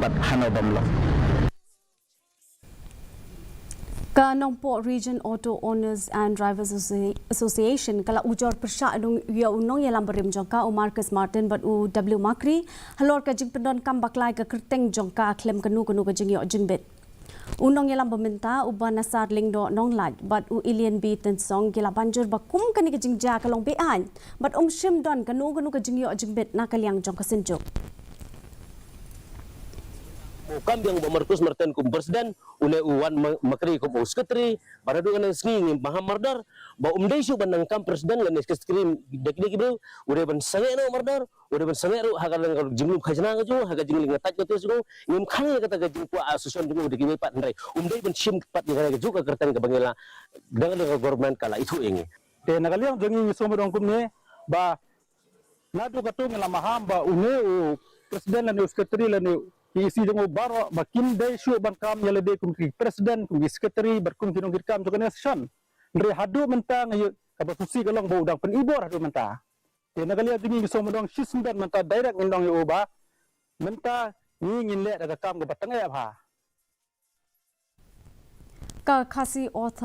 bat Halor Bamlo. Nongpoh Region Auto Owners and Drivers Association kala Ujor persya ya unong yelam berim jongka u Marcus Martin but u W Makri Halor ka Jingpyndonkam Bakla ka Kyrteng jongka klem kanu ka jingyo jingbit. Unong yelam peminta uban nasar lingdo nong laj but u alien bi tensong gila banjur bakum kani ka jingja kalong bean but shim don kanu ka jingyo jingbit na kaliang jongka sinjuk. Kam yang Marcus Martin kum presiden une uwan makri kum sekretari pada dengan sengi maham mardar ba umdai su bandang kam presiden lan sekretari dak bro ure ban sange no mardar ure ban sange ru haga lang jinglum khajna ngaju haga jingling ngataj ko su ngim khang kata ga jingpu asusun jungu dak pat ndai umdai ban sim pat ga ju ka kertan ga bangela dengan government kala itu ingi Te nagaliang jengi somodong kum ne ba nadu katung la maham ba une presiden lan sekretari lan isi dengan baro makin day syu bangkam ya lede kum presiden kum sekretari berkum kinong kirkam jo kana session ndre hadu menta ngayu kapasusi kalong bo udang penibor hadu menta te nagalia dingi somodong sisndan menta direct indong yo ba menta ngin le daga kam ga batang ya ba KHASI author